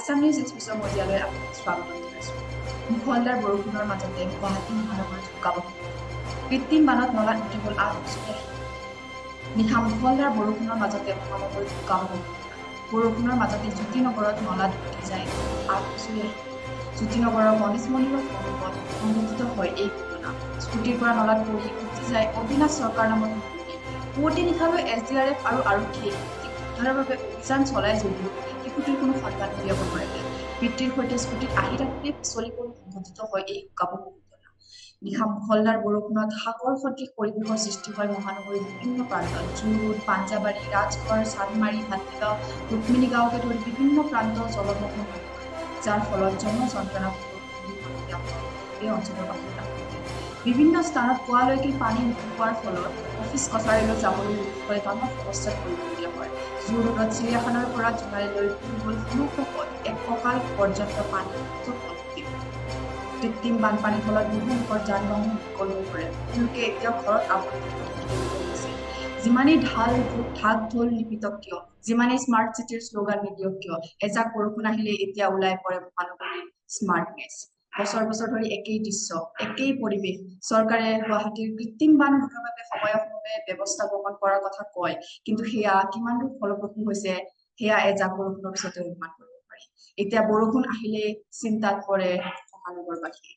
Assam news এক্সপ্ৰেছৰ মজিয়ালৈ আপোনাক স্বাগতম জনাইছোঁ। মুষলধাৰ বৰষুণৰ মাজতে গুৱাহাটী মহানগৰীত শুকাব কৃত্ৰিম বানত নলাত উটি গ'ল 8 বছৰীয়া নিশা মুষলধাৰ বৰষুণৰ মাজতে মহানগৰীত শুকাব বৰষুণৰ মাজতে জ্যোতিনগৰত নলাত উটি যায় 8 বছৰীয়া জ্যোতিনগৰৰ গণেশ মন্দিৰৰ সন্মুখত সংঘটিত হয় এই ঘটনা। স্কুটিৰ পৰা নলাত পৰি উটি যায় অবিনাশ চৰকাৰ নামৰ পুৱতি নিশালৈ SDRF আৰু আৰক্ষীয়ে উদ্ধাৰৰ বাবে অভিযান চলাই যদিও শিশুটিৰ কোনো সন্ধান উলিয়াব নোৱাৰিলে। পিতৃৰ সৈতে স্কুটিত আহি থাকোঁতে পিছলি পৰি সংঘটিত হয় এই শোকাবহ ঘটনা। নিশা মুষলধাৰ বৰষুণত সাগৰ সদৃশ পৰিৱেশৰ সৃষ্টি হয় মহানগৰীৰ বিভিন্ন প্ৰান্তত। জুৰুড, পাঞ্জাবাৰী, ৰাজগড়, চান্দমাৰী, হাতীগাঁও, ৰুক্মিণীগাঁৱকে ধৰি বিভিন্ন প্ৰান্ত জলমগ্ন হৈ পৰে, যাৰ ফলত জনযন্ত্ৰণা এই অঞ্চলৰ বাসিন্দা। বিভিন্ন স্থানত পুৱালৈকে পানী নুশুকোৱাৰ ফলত অফিচ কাছাৰীলৈ যাবলৈ লোকসকলে নানা সমস্যাত পৰিবলগীয়া হয়। জুৰুডত চিৰিয়াখানাৰ পৰা জোনাইলৈ গ'ল সমগ্ৰ পথ এক কঁকাল পৰ্যন্ত পানী কৃত্ৰিম বানপানীৰ ফলত বহু লোকৰ যান বাহন বিকল হৈ পৰে। তেওঁলোকে এতিয়াও ঘৰত আৱদ্ধ যিমানেই ঢাক ঢোল নিপিতক কিয়, যিমানেই স্মাৰ্ট চিটিৰ শ্লোগান নিদিয়ক কিয়, এজাক বৰষুণ আহিলে এতিয়া ওলাই পৰে মহানগৰীৰ স্মাৰ্টনেছ। বছৰ বছৰ ধৰি একেই দৃশ্য, একেই পৰিৱেশ। চৰকাৰে গুৱাহাটীৰ কৃত্ৰিম বান ৰোধৰ বাবে সময়ে সময়ে ব্যৱস্থা গ্ৰহণ কৰাৰ কথা কয়, কিন্তু সেয়া কিমান দূৰ ফলপ্ৰসূ হৈছে সেয়া এজাক বৰষুণৰ পিছতে অনুমান কৰিব পাৰি। এতিয়া বৰষুণ আহিলে চিন্তাত পৰে মহানগৰবাসী।